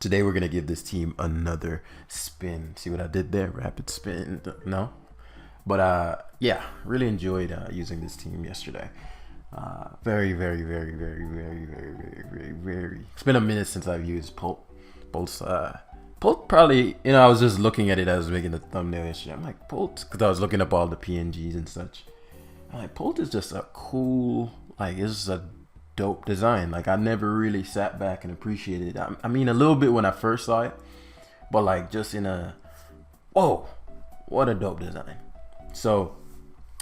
Today we're gonna give this team another spin. See what I did there? Rapid spin. No, but yeah, really enjoyed using this team yesterday. Very, very, very, very, very, very, very, very, very. It's been a minute since I've used Pulp. Pult probably, I was just looking at it as I was making the thumbnail yesterday. I'm like, Pult, because I was looking up all the PNGs and such. I'm like, Pult is just a cool, like, it's just a dope design. Like, I never really sat back and appreciated it. I mean, a little bit when I first saw it, but like, just in a, whoa, what a dope design. So,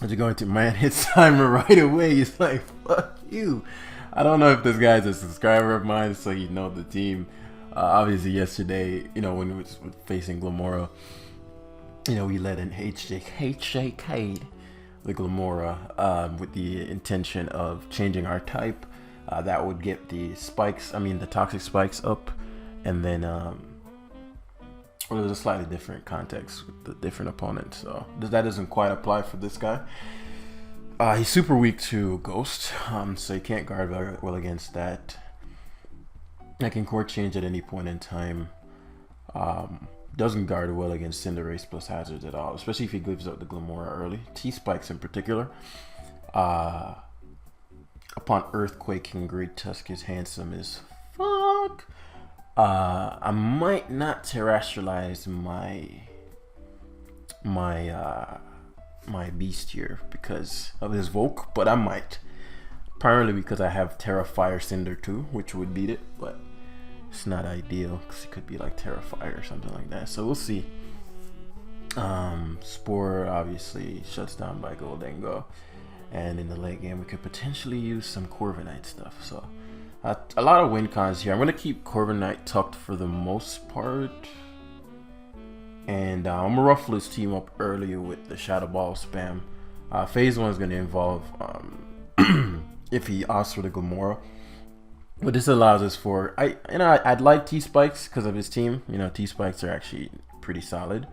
as you're going to man hits timer right away, it's like, fuck you. I don't know if this guy's a subscriber of mine, so you know the team. Obviously, yesterday, when we was facing Glamora, we let in HJK, the Glamora, with the intention of changing our type. That would get the the toxic spikes up, and then, there's a slightly different context with the different opponents, so that doesn't quite apply for this guy. He's super weak to Ghost, so you can't guard very well against that. I can core change at any point in time. Doesn't guard well against Cinderace plus Hazards at all, especially if he gives up the Glamora early. T-Spikes in particular. Upon Earthquaking, Great Tusk is handsome as fuck. I might not terrestrialize my beast here because of his Volk, but I might. Primarily because I have Terra Fire Cinder too, which would beat it, but it's not ideal because it could be like Terra Fire or something like that. So we'll see. Spore obviously shuts down by Goldengo, and in the late game we could potentially use some Corviknight stuff. So a lot of win cons here. I'm gonna keep Corviknight tucked for the most part, and I'm gonna ruffle his team up earlier with the Shadow Ball spam. Phase 1 is gonna involve if he asks for the Glamora, but this allows us for I'd like T-Spikes because of his team. T-Spikes are actually pretty solid.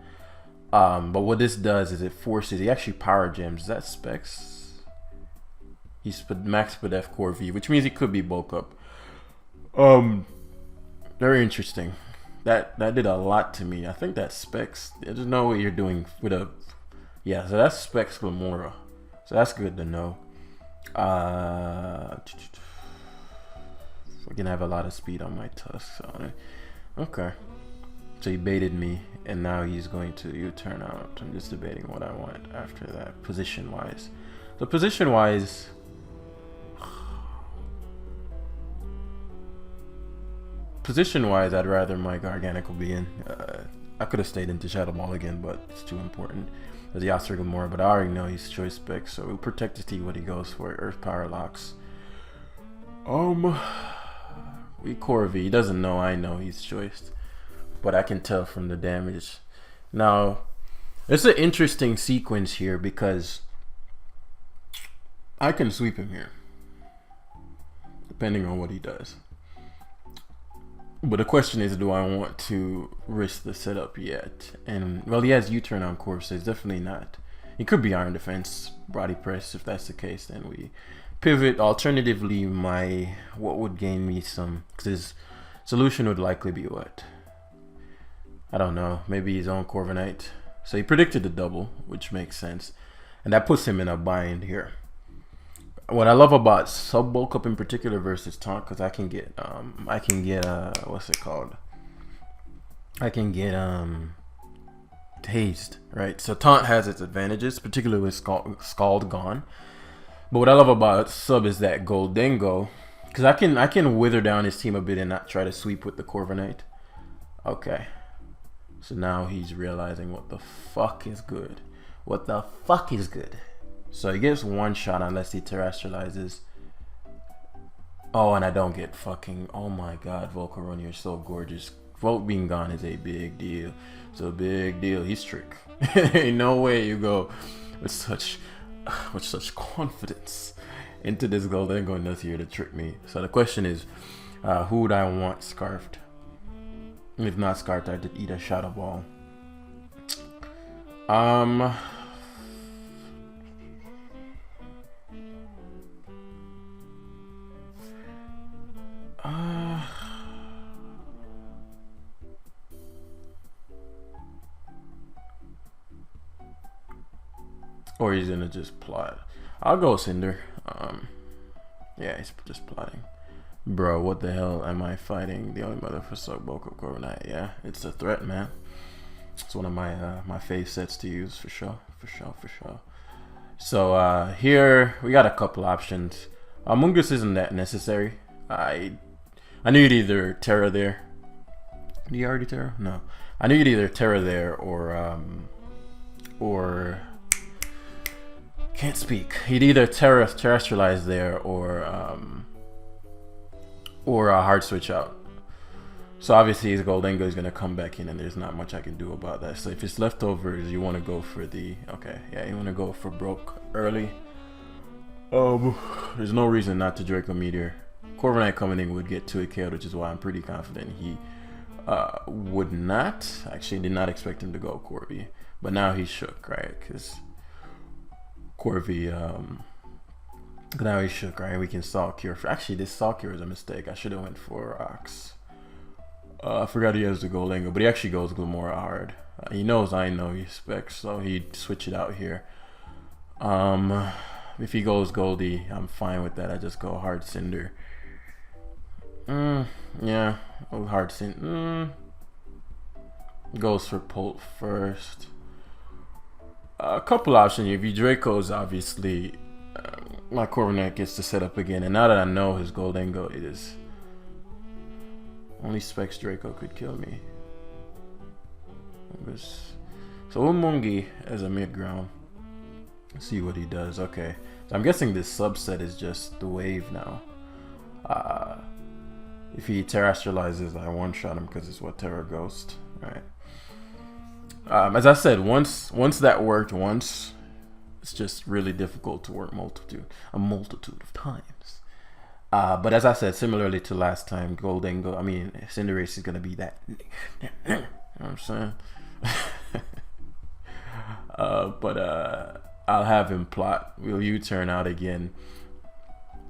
But what this does is it forces, he actually power gems. Is that specs? He's max Spadef core V, which means he could be bulk up. Very interesting. That did a lot to me. I think that's specs. There's no way you're doing with a, yeah. So that's specs Glamora. So that's good to know. We're gonna have a lot of speed on my Tusk. So, okay. So he baited me, and now he's going to U-turn out. I'm just debating what I want after that, position-wise. So position-wise, I'd rather my Garganical be in. I could have stayed into Shadow Ball again, but it's too important. There's Yasser Gamora, but I already know he's choice spec, so we'll protect to see what he goes for. Earth Power Locks. We core V. He doesn't know I know he's choiced, but I can tell from the damage. Now, it's an interesting sequence here because I can sweep him here, depending on what he does. But the question is, do I want to risk the setup yet? And, well, he has U-turn on course, so it's definitely not. He could be Iron Defense, Body Press. If that's the case, then we pivot. Alternatively, what would gain me some, because his solution would likely be what? I don't know, maybe his own Corviknight. So he predicted the double, which makes sense. And that puts him in a bind here. What I love about sub bulk up in particular versus taunt, because I can get what's it called? I can get tased, right? So taunt has its advantages, particularly with Scald gone. But what I love about sub is that Goldengo, because I can wither down his team a bit and not try to sweep with the Corviknight. Okay. So now he's realizing what the fuck is good. What the fuck is good? So he gets one shot unless he terrestrializes. Oh, and I don't get fucking, oh my god, Volcarona, you're so gorgeous. Volt being gone is a big deal. It's a big deal. He's trick. Ain't no way you go with such confidence into this goal. They're going nuts here to trick me. So the question is, who would I want scarfed? If not scarfed, I did eat a Shadow Ball. Or he's gonna just plot. I'll go Cinder. Yeah, he's just plotting. Bro, what the hell am I fighting? The only mother for Suckboku Corviknight. Yeah, it's a threat, man. It's one of my my fave sets to use for sure. So here we got a couple options. Mungus isn't that necessary. I knew you'd either Terra there. Did you already Terra? No. I knew you'd either Terra there or can't speak. He'd either terrestrialize there or a hard switch out. So obviously his Goldengo is gonna come back in, and there's not much I can do about that. So if it's leftovers, you want to go for the you want to go for broke early. There's no reason not to Draco Meteor. Corviknight coming in would get 2 KO'd, which is why I'm pretty confident he would not. Actually, did not expect him to go Corby, but now he's shook, right? Because Corby, now he's shook, right? We can Saw Cure. Actually, this Saw Cure is a mistake. I should have went for Ox. I forgot he has the Goldengo, but he actually goes Glamora hard. He knows I know he specs, so he'd switch it out here. If he goes Goldie, I'm fine with that. I just go hard Cinder. Yeah, hard Cinder. Goes for Polt first. A couple options. If you Draco's, obviously, my Corviknight gets to set up again. And now that I know his Goldengo, it is only Specs Draco could kill me. So Umungi as a mid ground. Let's see what he does. Okay, so I'm guessing this subset is just the wave now. If he terrestrializes, I one shot him because it's what Terra Ghost, right? As I said, once that worked once, it's just really difficult to work a multitude of times. But as I said, similarly to last time, Goldengo, I mean, Cinderace is gonna be that. You know what I'm saying? I'll have him plot. Will U-turn out again?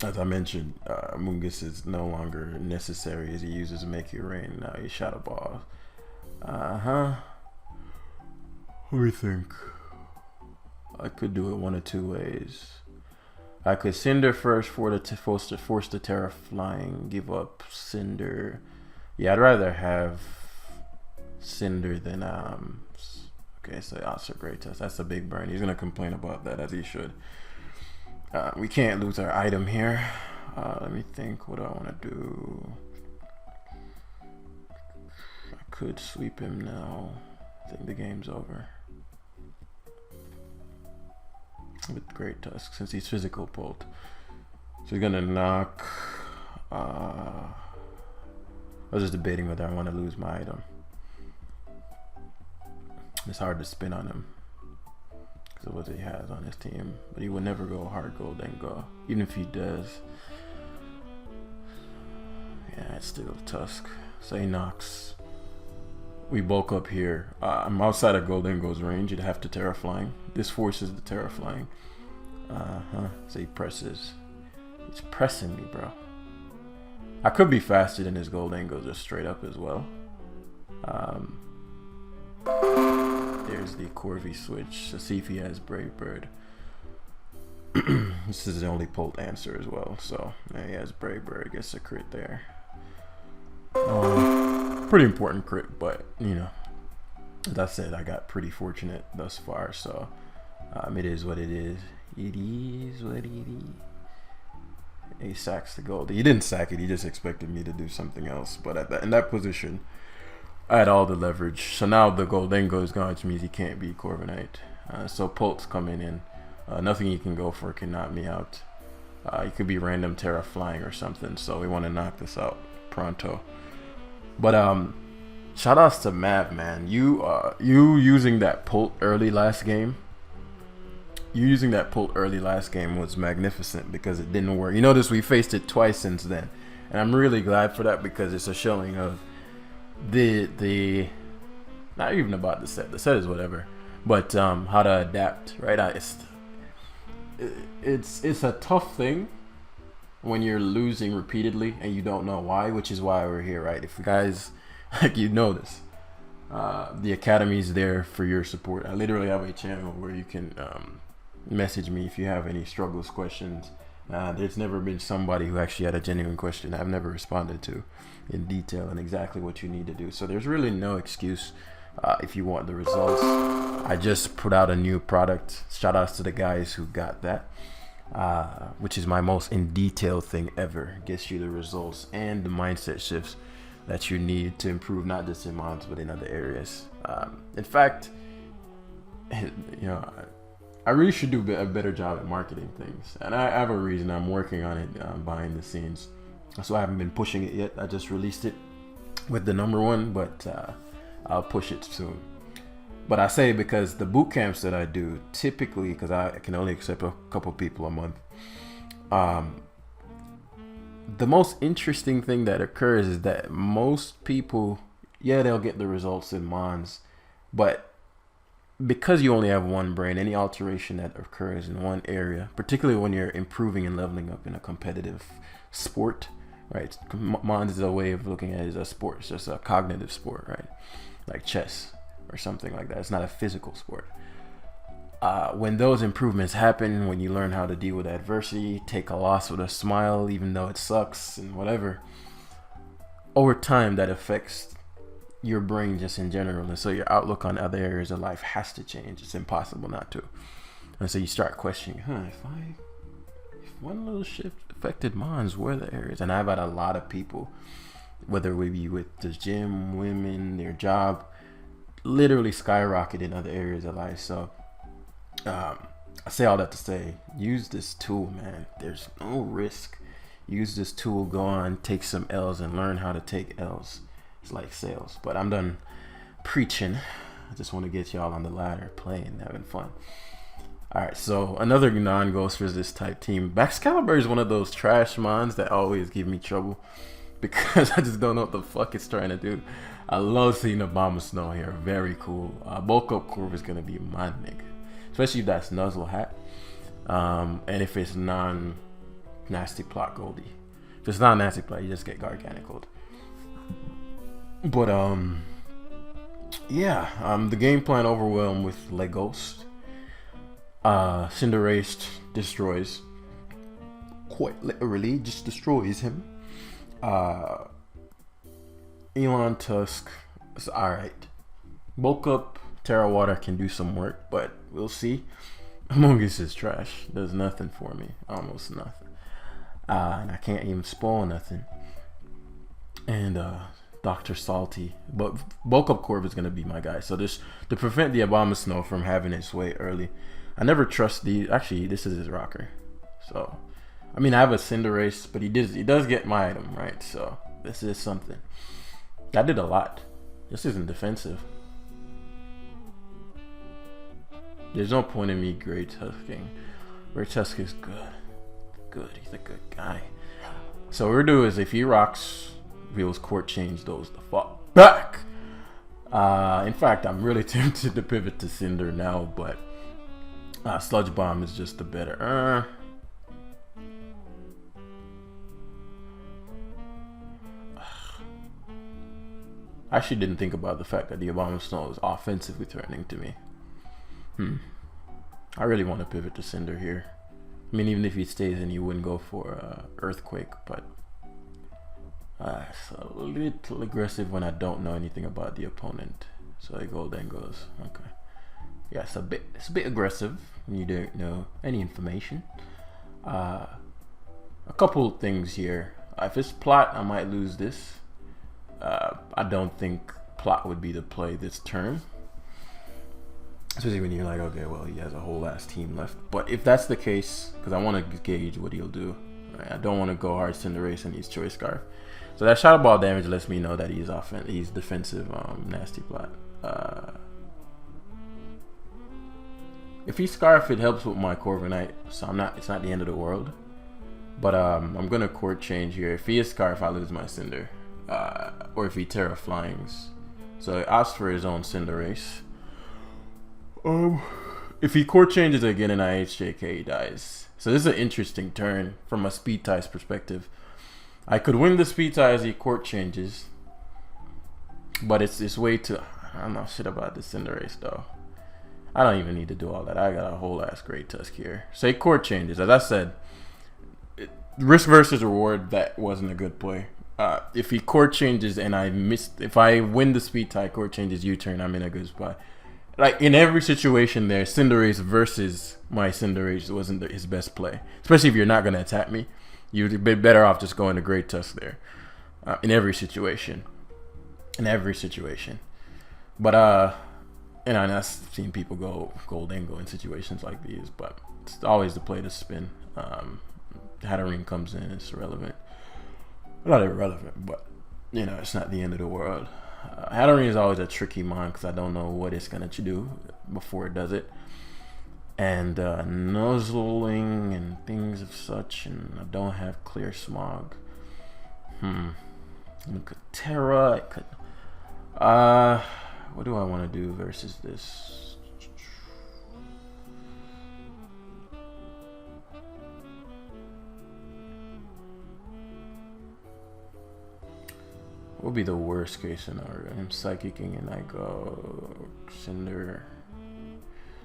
As I mentioned, Mungus is no longer necessary as he uses Make It Rain. Now he shot a ball. Let me think. I could do it one of two ways. I could Cinder first for force the Terra flying, give up Cinder. Yeah, I'd rather have Cinder than okay, so also great test. That's a big burn. He's gonna complain about that, as he should. We can't lose our item here. Let me think. What do I want to do? I could sweep him now. I think the game's over. With Great Tusk, since he's physical Bolt. So he's gonna knock. I was just debating whether I want to lose my item. It's hard to spin on him because of what he has on his team, but he would never go hard Goldengo, even if he does. Yeah, it's still Tusk. So he knocks. We bulk up here. I'm outside of Goldengo's range. You'd have to Terra Flying. This forces the Terra Flying. So he presses. He's pressing me, bro. I could be faster than his Goldengo just straight up as well. There's the Corvi switch. So see if he has Brave Bird. This is the only Polt answer as well. So yeah, he has Brave Bird. Gets a crit there. Pretty important crit, but you know, as I said, I got pretty fortunate thus far. So it is what it is. It is what it is. He sacks the gold. He didn't sack it. He just expected me to do something else. But in that position, I had all the leverage. So now the Goldengo is gone, which means he can't beat Corviknight. So Polt's coming in. Nothing he can go for can knock me out. It could be random Terra Flying or something. So we want to knock this out pronto. But shout outs to Mav, man. You using that Polt early last game. You using that Polt early last game was magnificent because it didn't work. You notice we faced it twice since then, and I'm really glad for that because it's a showing of the not even about the set. The set is whatever, but how to adapt, right? It's a tough thing when you're losing repeatedly and you don't know why, which is why we're here, right? If you guys like, you know this, the academy is there for your support. I literally have a channel where you can message me if you have any struggles, questions. There's never been somebody who actually had a genuine question I've never responded to in detail and exactly what you need to do. So there's really no excuse if you want the results. I just put out a new product. Shout outs to the guys who got that, which is my most in detail thing ever. Gets you the results and the mindset shifts that you need to improve, not just in Mons but in other areas. In fact, you know, I really should do a better job at marketing things, and I have a reason. I'm working on it behind the scenes, so I haven't been pushing it yet. I just released it with the #1, but I'll push it soon. But I say because the boot camps that I do, typically, because I can only accept a couple people a month, the most interesting thing that occurs is that most people, yeah, they'll get the results in Mons, but because you only have one brain, any alteration that occurs in one area, particularly when you're improving and leveling up in a competitive sport, right? Mons is a way of looking at it as a sport. It's just a cognitive sport, right? Like chess or something like that. It's not a physical sport. When those improvements happen, when you learn how to deal with adversity, take a loss with a smile, even though it sucks and whatever, over time that affects your brain just in general, and so your outlook on other areas of life has to change. It's impossible not to. And so you start questioning, if one little shift affected Mons, where are the areas? And I've had a lot of people, whether we be with the gym, women, their job, literally skyrocket in other areas of life. So I say all that to say, use this tool, man. There's no risk. Use this tool, go on, take some L's and learn how to take L's. It's like sales, but I'm done preaching. I just want to get y'all on the ladder, playing, having fun. All right, so another non-ghost resist type team. Excalibur is one of those trash mons that always give me trouble because I just don't know what the fuck it's trying to do. I love seeing Abomasnow here, very cool. Bulk up Corv is gonna be my nigga, especially if that's Nuzzle Hat, and if it's non-nasty plot Goldie. If it's not nasty plot, you just get Garganic Gold. But the game plan overwhelmed with Legos. Cinderace destroys, quite literally just destroys him. Elon Tusk is alright. Bulk up Terra Water can do some work, but we'll see. Among Us is trash. Does nothing for me. Almost nothing. And I can't even spoil nothing. And Dr. Salty, but Bulk Up Corv is gonna be my guy. So this to prevent the Abomasnow from having its way early. I never trust the. Actually, this is his rocker. So, I mean, I have a Cinderace, but he does get my item, right? So this is something. That did a lot. This isn't defensive. There's no point in me Great Tusking. Great Tusk is good. He's a good guy. So what we're doing is if he rocks. Wheels Court change those the fuck back. In fact, I'm really tempted to pivot to Cinder now, but Sludge Bomb is just the better. I actually didn't think about the fact that the Abomasnow is offensively threatening to me. I really want to pivot to Cinder here. I mean, even if he stays in, you wouldn't go for Earthquake, but it's a little aggressive when I don't know anything about the opponent. So I go, then goes. Okay. Yeah, it's a bit aggressive when you don't know any information. A couple things here. If it's plot, I might lose this. I don't think plot would be the play this turn. Especially when you're like, okay, well, he has a whole ass team left. But if that's the case, because I want to gauge what he'll do. Right? I don't want to go hard Cinderace and use Choice Scarf. So that Shadow Ball damage lets me know that he's defensive, nasty plot. If he Scarf, it helps with my Corviknight, so it's not the end of the world. But I'm gonna Court change here. If he is Scarf, I lose my Cinder. Or if he Terra Flyings. So he asks for his own Cinderace. If he Court changes again and I HJK, he dies. So this is an interesting turn from a Speed Ties perspective. I could win the Speed Tie as he Court changes, but it's way too. I don't know shit about the Cinderace though. I don't even need to do all that. I got a whole ass Great Tusk here. Say core changes. As I said, risk versus reward, that wasn't a good play. If he core changes and if I win the speed tie, core changes U-turn, I'm in a good spot. Like in every situation there, Cinderace versus my Cinderace wasn't his best play. Especially if you're not going to attack me. You'd be better off just going to Great Tusk there. In every situation. In every situation. But, and I've seen people go Goldengo in situations like these, but it's always the play to spin. Hatterene comes in, it's irrelevant. Not irrelevant, but, you know, it's not the end of the world. Hatterene is always a tricky mon because I don't know what it's going to do before it does it. And nuzzling and things of such, and I don't have clear smog. Look at Terra. I could. What do I want to do versus this? What would be the worst case scenario? I'm psychicking and I go Cinder.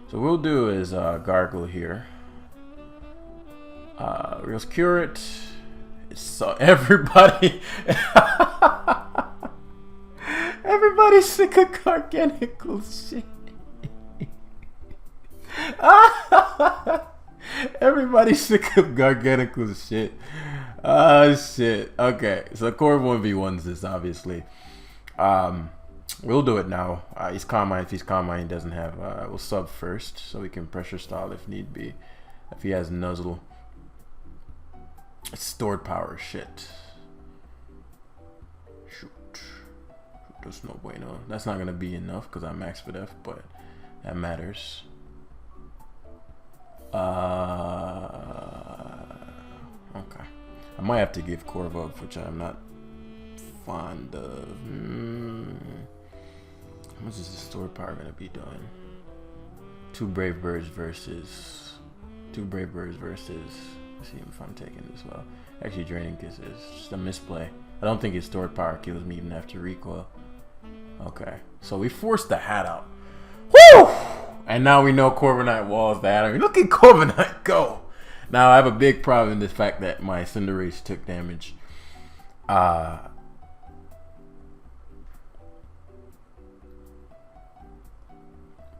So what we'll do is gargle here. Real cure it. So everybody everybody's sick of Garganical shit. Everybody's sick of Garganical shit. Shit. Okay, so core 1v1s this obviously. We'll do it now. He's Calm Mind. If he's Calm Mind, he doesn't have. We'll sub first so we can pressure style if need be. If he has Nuzzle. It's stored power. Shit. Shoot. There's no bueno. That's not going to be enough because I'm max for def, but that matters. Okay. I might have to give Corviknight, which I'm not fond of. How much is the stored power going to be doing? Two Brave Birds versus. Let's see if I'm taking this well. Actually, Draining Kiss is just a misplay. I don't think his stored power kills me even after recoil. Okay, so we forced the hat out. Woo! And now we know Corviknight walls the hat. I mean, look at Corviknight go. Now I have a big problem in the fact that my Cinderace took damage.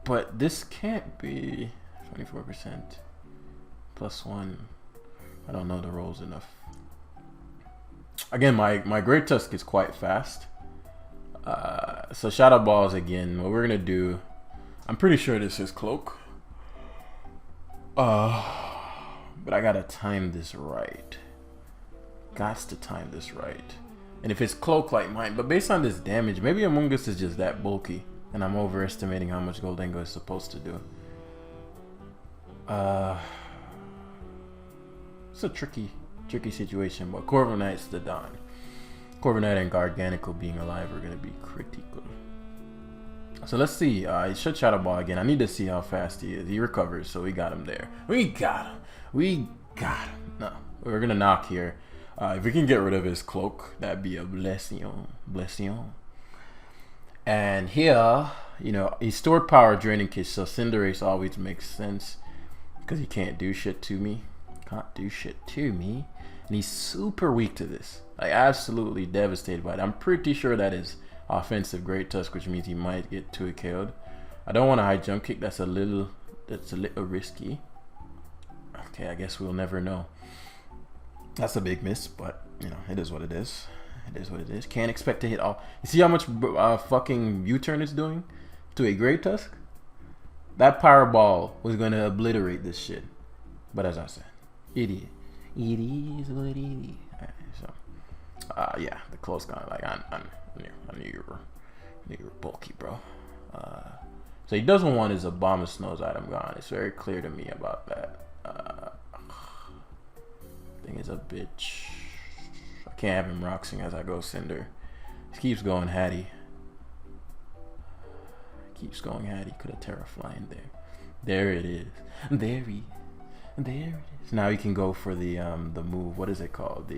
But this can't be 24% +1. I don't know the rolls enough. Again, my Great Tusk is quite fast. So Shadow Balls again. What we're gonna do, I'm pretty sure this is Cloak. But I gotta time this right. Gots to time this right. And if it's Cloak like mine, but based on this damage, maybe Among Us is just that bulky. And I'm overestimating how much Goldengo is supposed to do. It's a tricky situation, but Corviknight's the Don. Corviknight and Garganical being alive are going to be critical. So let's see. He should Shadow Ball again. I need to see how fast he is. He recovers, so we got him there. We got him. No, we're going to knock here. If we can get rid of his Cloak, that'd be a blessing. And here, you know, he stored power Draining Kiss, so Cinderace always makes sense because he can't do shit to me. And he's super weak to this. Like, absolutely devastated by it. I'm pretty sure that is offensive Great Tusk, which means he might get 2 KO'd. I don't want a high jump kick. That's a little risky. Okay, I guess we'll never know. That's a big miss, but you know, it is what it is. It is what it is. Can't expect to hit all. You see how much fucking U-turn it's doing to a Great Tusk? That Power Ball was going to obliterate this shit. But as I said, it is. It is what it is. Right, so, yeah, the close kind of like, I knew you were bulky, bro. So he doesn't want his Abomasnow's item gone. It's very clear to me about that. Thing is a bitch. I can't have him Roxing as I go Cinder. He keeps going Hattie. Could have Terra flying there. There it is. There it is. Now he can go for the move. What is it called?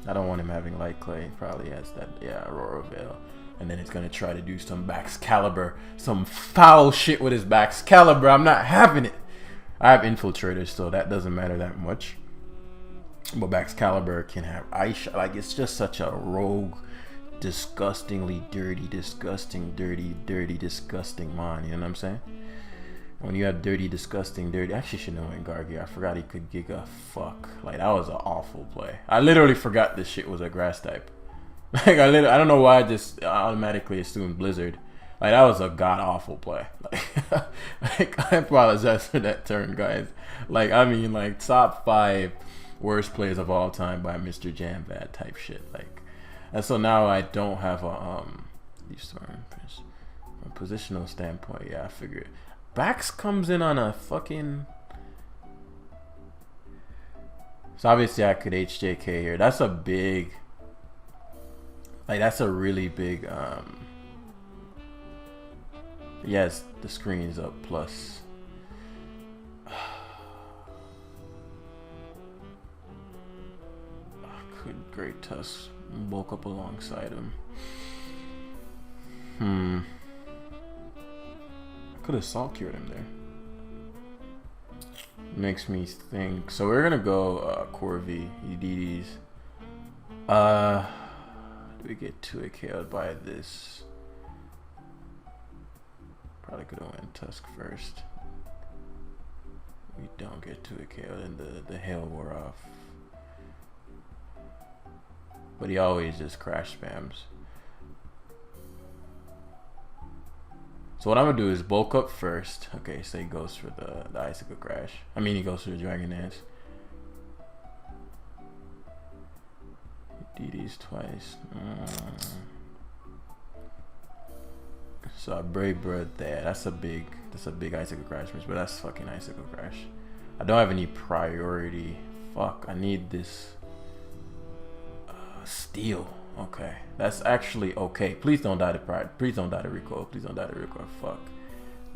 I don't want him having Light Clay. Probably has that. Yeah, Aurora Veil. and then it's gonna try to do some Baxcalibur, some foul shit with his Baxcalibur. I'm not having it. I have Infiltrator, so that doesn't matter that much. But Baxcalibur can have Ice Shot. Like, it's just such a rogue, disgustingly dirty, disgusting, dirty, disgusting mon. You know what I'm saying? When you have dirty, disgusting, dirty. Actually, should know in Gargi. I forgot he could Giga Fuck. Like, that was an awful play. I literally forgot this shit was a grass type. Like, I don't know why I just automatically assumed Blizzard. Like, that was a god awful play. Like, I apologize for that turn, guys. Like, I mean, like, top 5 worst plays of all time by Mr. Jamvad type shit. Like, and so now I don't have a from a positional standpoint. Yeah, I figured. Bax comes in on a fucking. So obviously I could HJK here. That's a big. Like, that's a really big. Yes, the screen's up plus. Could Great Tusk bulk up alongside him? I could have Salt Cured him there. Makes me think. So we're gonna go Corvi, EDDs. Do we get 2 KO'd by this? Probably could have went Tusk first. We don't get 2 KO'd and the hail wore off. But he always just crash spams. So what I'm gonna do is bulk up first. Okay, so he goes for the Icicle Crash. I mean, he goes for the Dragon Dance. DD's twice. So I Brave Bird there. That's a big Icicle Crash miss, but that's fucking Icicle Crash. I don't have any priority. Fuck, I need this Steel. Okay, that's actually okay. Please don't die to Pride. Please don't die to Recoil. Please don't die to Recoil. Fuck.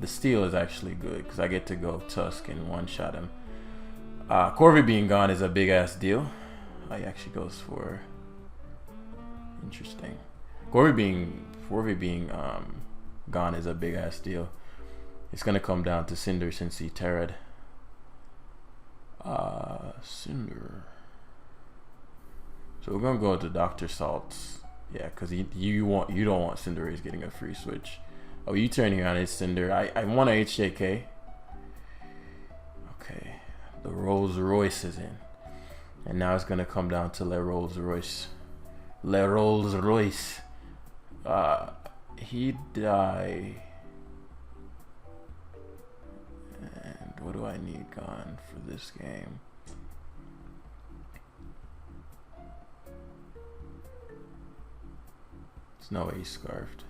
The Steel is actually good because I get to go Tusk and one-shot him. Corvi being gone is a big-ass deal. He actually goes for... Interesting. Corvi being gone is a big-ass deal. It's going to come down to Cinder since he Terrad. Cinder... So we're gonna go to Dr. Salt's, yeah, because you don't want Cinderace getting a free switch. Oh, you turning on his Cinder. I want a HJK. Okay, the Rolls Royce is in, and now it's gonna come down to Le Rolls Royce. Le Rolls Royce. He die. And what do I need gone for this game? There's no way he's Scarfed.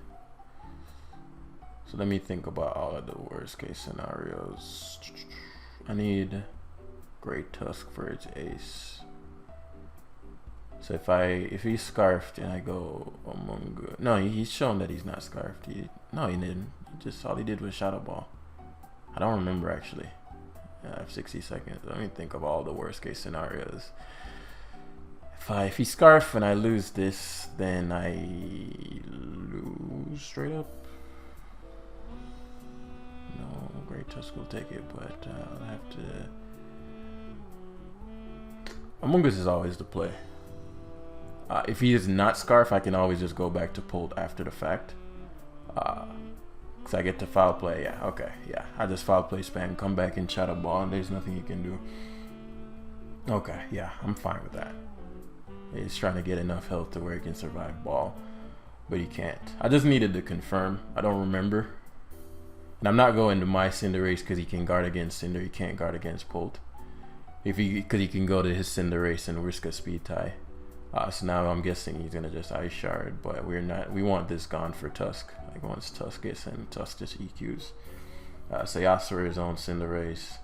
So let me think about all of the worst case scenarios. I need Great Tusk for its ace. So if he's Scarfed and I go Among Us. No, he's shown that he's not Scarfed. No, he didn't. All he did was Shadow Ball. I don't remember actually. I have 60 seconds. Let me think of all the worst case scenarios. If he Scarf and I lose this, then I lose straight up. No, Great Tusk will take it, but I'll have to. Among Us is always the play. If he is not Scarf, I can always just go back to Pulled after the fact. Because I get to foul play. Yeah, okay, yeah. I just foul play spam, come back and Shadow Ball, and there's nothing you can do. Okay, yeah, I'm fine with that. He's trying to get enough health to where he can survive ball, but he can't. I just needed to confirm. I don't remember. And I'm not going to my Cinderace because he can guard against Cinder. He can't guard against Polt. Because he can go to his Cinderace and risk a speed tie. So now I'm guessing he's gonna just Ice Shard, but we're not. We want this gone for Tusk. Like once Tusk gets in, Tusk just EQs. So Yasser his own Cinderace.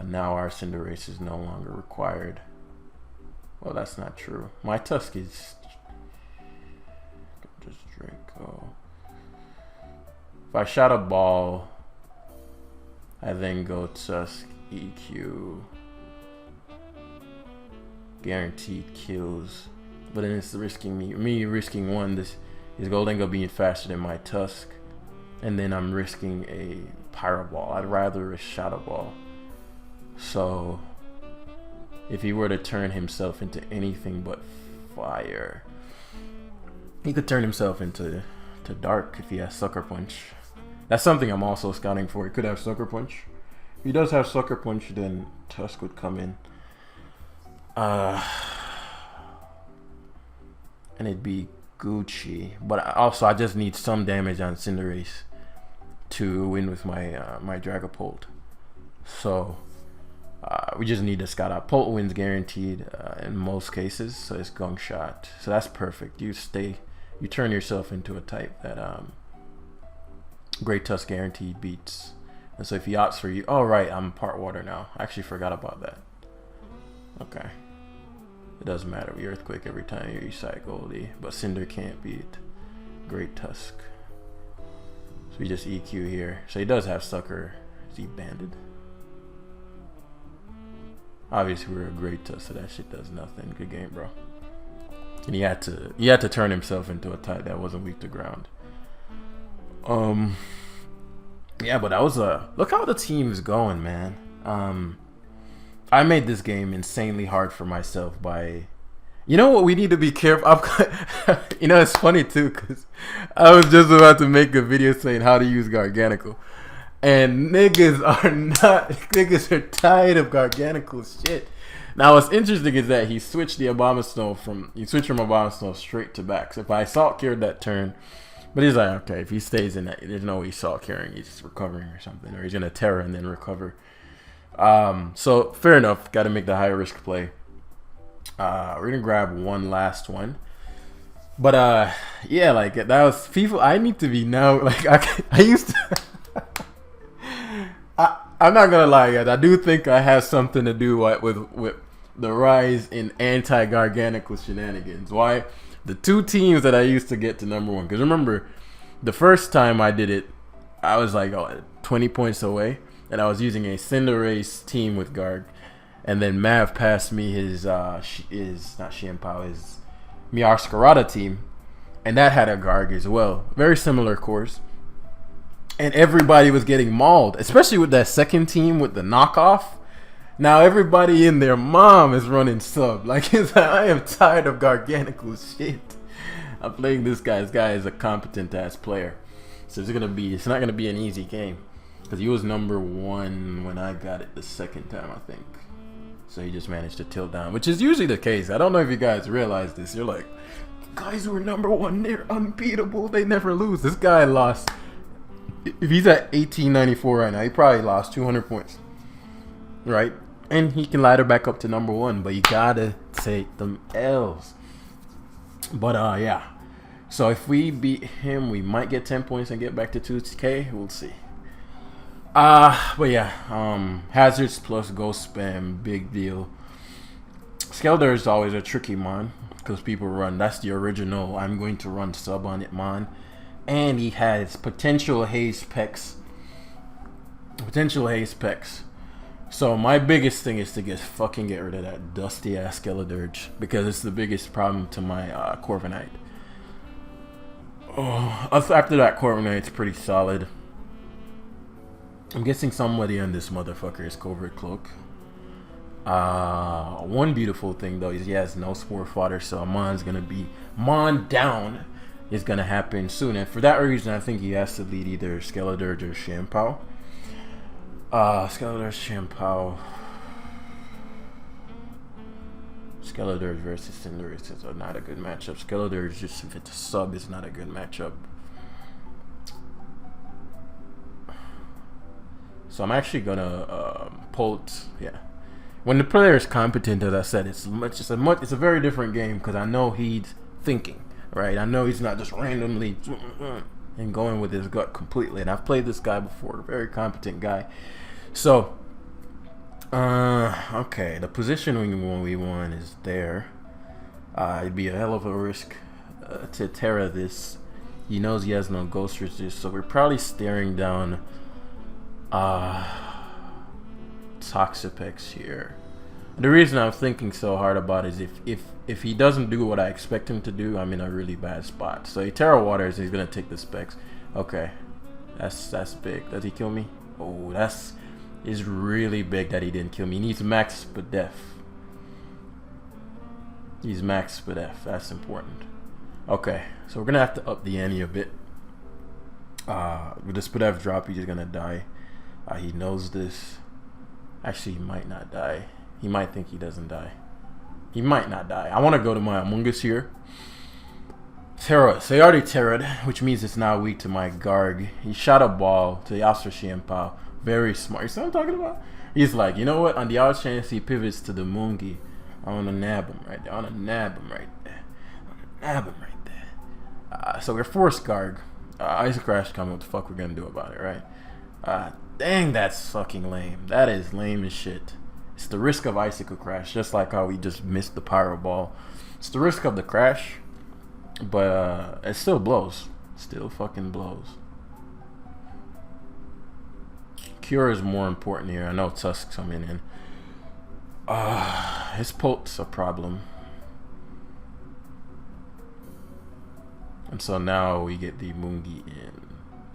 Now our Cinderace is no longer required. Well, that's not true. My Tusk is just Draco. If I shot a ball, I then go Tusk EQ. Guaranteed kills, but then it's risking me risking one. This His Goldengo being faster than my Tusk. And then I'm risking a Pyro Ball. I'd rather risk Shadow Ball. So if he were to turn himself into anything but fire, he could turn himself into Dark if he has Sucker Punch. That's something I'm also scouting for. He could have Sucker Punch. If he does have Sucker Punch, then Tusk would come in. And it'd be Gucci. But also, I just need some damage on Cinderace to win with my my Dragapult. So we just need to scout out. Pult wins guaranteed in most cases, so it's Gong Shot. So that's perfect. You turn yourself into a type that Great Tusk guaranteed beats. And so if he opts for you, oh right, I'm part water now. I actually forgot about that. Okay. It doesn't matter. We Earthquake every time you side Goldie, but Cinder can't beat Great Tusk. So we just EQ here. So he does have Sucker. Is he banded? Obviously we're a Great Tusk, so that shit does nothing. Good game, bro. And he had to turn himself into a type that wasn't weak to ground. Yeah, but that was look how the team is going, man. I made this game insanely hard for myself by, you know what, we need to be careful. You know, it's funny too, because I was just about to make a video saying how to use Garganical, and niggas are tired of Garganical shit. Now what's interesting is that he switched from Abomasnow straight to back. So if I Salt Cured that turn, but he's like, okay, if he stays in that, there's no way he's Salt Curing, he's recovering or something, or he's gonna Terra and then recover. So fair enough, got to make the high risk play. We're gonna grab one last one, but yeah, like that was people. I need to be now. Like I used to. I'm not gonna lie, guys. I do think I have something to do with the rise in anti-Garganical shenanigans. Why? The two teams that I used to get to #1, because remember, the first time I did it, I was like 20 points away, and I was using a Cinderace team with Garg, and then Mav passed me his not Xianpao, his Meowscarada team, and that had a Garg as well. Very similar course. And everybody was getting mauled, especially with that second team with the knockoff. Now everybody in their mom is running sub. Like, I am tired of Garganical shit. I'm playing this guy. This guy is a competent ass player. So it's not gonna be an easy game. Because he was #1 when I got it the second time, I think. So he just managed to tilt down, which is usually the case. I don't know if you guys realize this. You're like, guys who are #1, they're unbeatable. They never lose. This guy lost. If he's at 1894 right now, he probably lost 200 points, right? And he can ladder back up to #1, but you gotta take them L's. But yeah, so if we beat him, we might get 10 points and get back to 2K. We'll see. But yeah, hazards plus ghost spam, big deal. Skelder is always a tricky mon because people run. That's the original. I'm going to run sub on it mon. And he has potential haze pecs. So my biggest thing is to get rid of that dusty ass Skeledirge, because it's the biggest problem to my Corviknight. Oh, after that, Corviknight's pretty solid. I'm guessing somebody on this motherfucker is Covert Cloak. One beautiful thing though is he has no Spore Fodder, so Mon's gonna be down. Is going to happen soon, and for that reason I think he has to lead either Skeledirge or Xianpao. Skeledirge versus Cinderace is not a good matchup. Skeledirge, just if it's a sub, is not a good matchup. So I'm actually gonna Pult. Yeah, when the player is competent, as I said, it's a very different game, because I know he's thinking. Right, I know he's not just randomly and going with his gut completely. And I've played this guy before, very competent guy. So, okay, the positioning we want is there. It'd be a hell of a risk to Terra this. He knows he has no Ghost Resist, so we're probably staring down Toxapex here. The reason I'm thinking so hard about it is if he doesn't do what I expect him to do, I'm in a really bad spot. So he Terra Waters, he's gonna take the specs. Okay, that's big. Does he kill me? Oh, is really big that he didn't kill me. He needs max Spadef. He's max Spadef. That's important. Okay, so we're gonna have to up the ante a bit. With the Spadef drop, he's just gonna die. He knows this. Actually, he might not die. He might think he doesn't die. He might not die. I want to go to my Among Us here. Terra. So he already terrored, which means it's now weak to my Garg. He shot a ball to the Yasser Xianpao. Very smart. You see what I'm talking about? He's like, you know what? On the odd chance he pivots to the Moongi, I want to nab him right there. I want to nab him right there. So we're forced Garg. Ice Crash coming. What the fuck we're gonna do about it, right? Dang, that's fucking lame. That is lame as shit. It's the risk of Icicle Crash, just like how we just missed the Pyro Ball. It's the risk of the crash, but it still blows. Still fucking blows. Cure is more important here. I know Tusk's coming in. His Pult's a problem. And so now we get the Moongi in.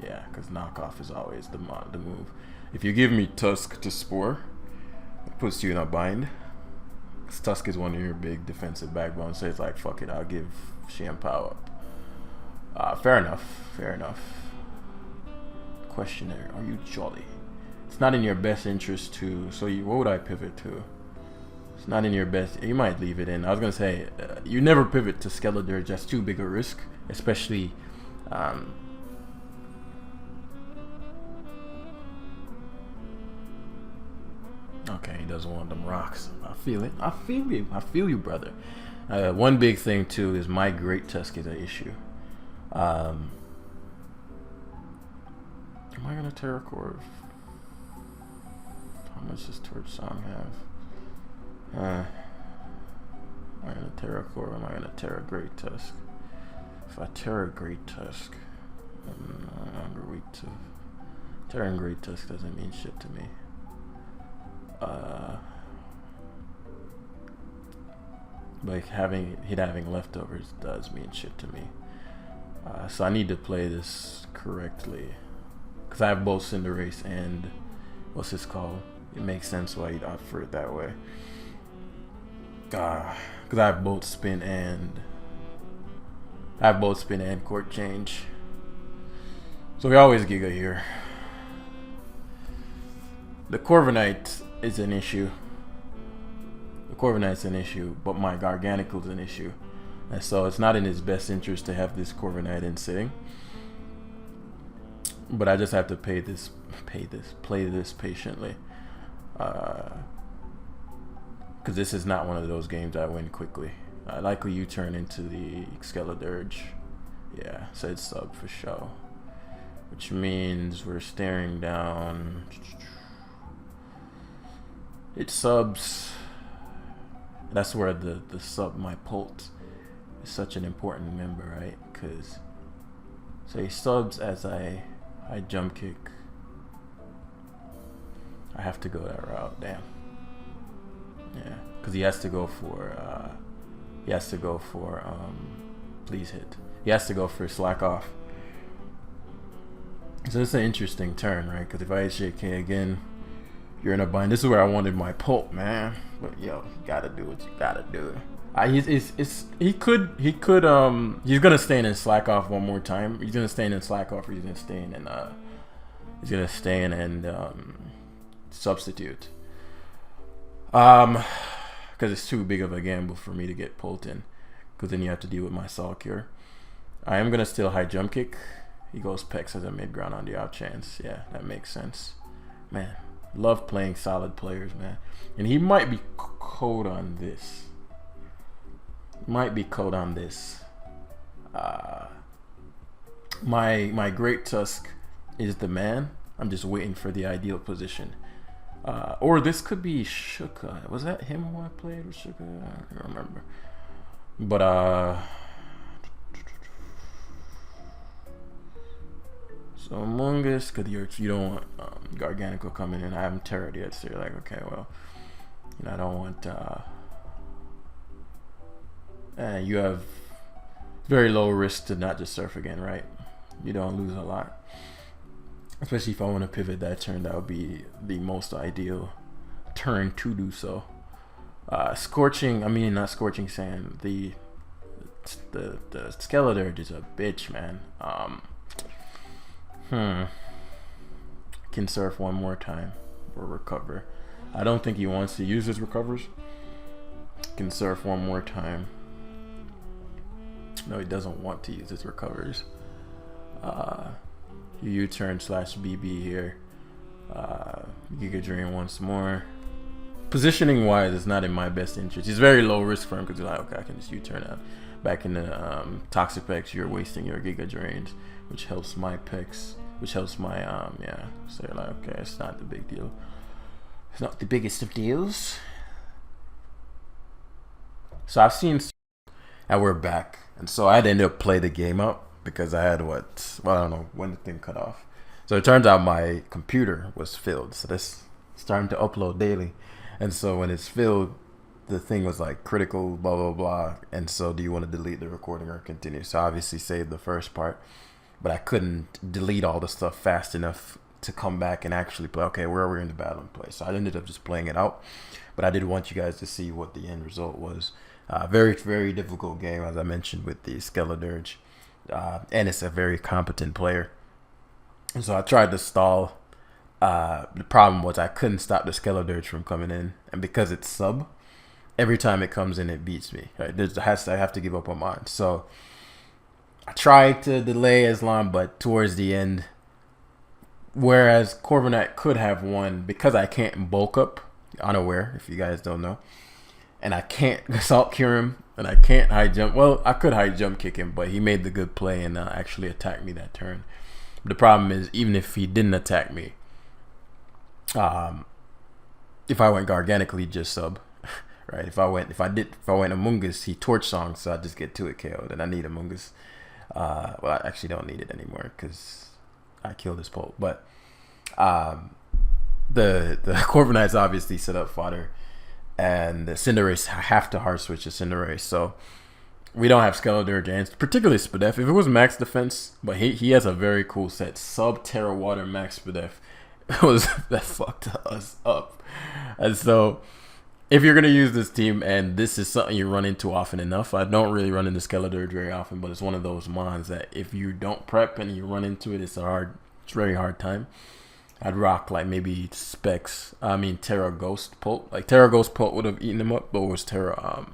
Yeah, because knockoff is always the move. If you give me Tusk to Spore, it puts you in a bind. Tusk is one of your big defensive backbones, so it's like, fuck it, I'll give Xianpao up. Fair enough. Questionnaire, are you jolly? It's not in your best interest to, so what would I pivot to? It's not in your best, you might leave it in. I was going to say, you never pivot to Skeletor, just too big a risk, especially, okay, he doesn't want them rocks. I feel it. I feel you, brother. One big thing too is my Great Tusk is an issue. Am I gonna Terracore? How much does Torch Song have? Am I gonna Terracore? Am I gonna Terra Great Tusk? If I Terra Great Tusk, I'm no longer weak to. Terra Great Tusk doesn't mean shit to me. But having leftovers does mean shit to me. So I need to play this correctly, because I have both Cinderace and what's this called? It makes sense why you'd opt for it that way. Because I have both spin and court change. So we always Giga here. The Corviknight is an issue. But my Garganacl is an issue. And so it's not in his best interest to have this Corviknight in sitting. But I just have to play this patiently. Because this is not one of those games I win quickly. Likely you turn into the Skeledirge. Yeah, so it's sub for show. Which means we're staring down. It subs. That's where the sub, my Pult, is such an important member, right? Because, so he subs as I jump kick. I have to go that route, damn. Yeah, because he has to go for, please hit. He has to go for slack off. So it's an interesting turn, right? Because if I hit JK again, you're in a bind. This is where I wanted my Pulp, man. But yo, you gotta do what you gotta do. He's gonna stay in slack off one more time. He's gonna stay in slack off, or he's gonna stay in and substitute. Because it's too big of a gamble for me to get Pult in. Because then you have to deal with my Saw Cure. I am gonna still high jump kick. He goes Pex as a mid ground on the off chance. Yeah, that makes sense, man. Love playing solid players, man. And he might be code on this. My Great Tusk is the man. I'm just waiting for the ideal position. Or this could be Shuka. Was that him who I played with Shuka? I don't remember. But so Among Us, because you don't want Garganacl coming in. I haven't terrored yet, so you're like, okay, well, You know, I don't want. And you have very low risk to not just surf again, right? You don't lose a lot. Especially if I want to pivot that turn, that would be the most ideal turn to do so. Scorching, I mean not scorching sand. The Scarlet is a bitch, man. Can surf one more time or recover. I don't think he wants to use his recovers. Can surf one more time. No, he doesn't want to use his recovers. U-turn / BB here. Giga Drain once more. Positioning wise, it's not in my best interest. It's very low risk for him because you're like, okay, I can just U-turn out. Back in the Toxic Pex, you're wasting your Giga Drains, which helps my Pex, which helps my, yeah. So you're like, okay, it's not the big deal. It's not the biggest of deals. So I've seen, and we're back. And so I had to end up play the game up because I had well, I don't know when the thing cut off. So it turns out my computer was filled. So this starting to upload daily. And so when it's filled, the thing was like critical, blah, blah, blah. And so do you want to delete the recording or continue? So I obviously saved the first part, but I couldn't delete all the stuff fast enough to come back and actually play. Okay, where are we in the battle and play? So I ended up just playing it out. But I did want you guys to see what the end result was. Very, very difficult game, as I mentioned, with the Scarlet. And it's a very competent player. And so I tried to stall. The problem was I couldn't stop the Scarlet from coming in. And because it's sub, every time it comes in, it beats me. Right? I have to give up on mine. So I tried to delay as long, but towards the end, whereas Corviknight could have won, because I can't bulk up, unaware, if you guys don't know, and I can't assault cure him, and I can't high jump. Well, I could high jump kick him, but he made the good play and actually attacked me that turn. The problem is, even if he didn't attack me, if I went Garganically, just sub, right? If I went Among Us, he Torch Song, so I just get to it KO'd, and I need Among Us. Well, I actually don't need it anymore because I killed his Polt. But the Corviknight's obviously set up fodder, and the Cinderace, I have to hard switch to Cinderace, so we don't have Scarlet and particularly Spadef. If it was max defense, but he has a very cool set, sub Terra Water max Spadef. That fucked us up. And so if you're gonna use this team, and this is something you run into often enough, I don't really run into Scarlet very often, but it's one of those mons that if you don't prep and you run into it, it's very hard time. I'd rock like maybe Terra Ghost Polt. Like Terra Ghost Polt would have eaten him up, but it was Terra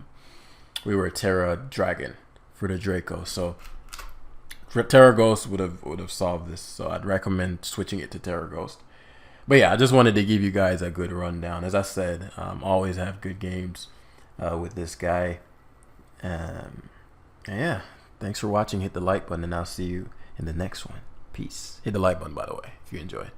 we were Terra Dragon for the Draco. So Terra Ghost would have solved this. So I'd recommend switching it to Terra Ghost. But yeah, I just wanted to give you guys a good rundown. As I said, always have good games with this guy. And yeah, thanks for watching. Hit the like button, and I'll see you in the next one. Peace. Hit the like button, by the way, if you enjoyed.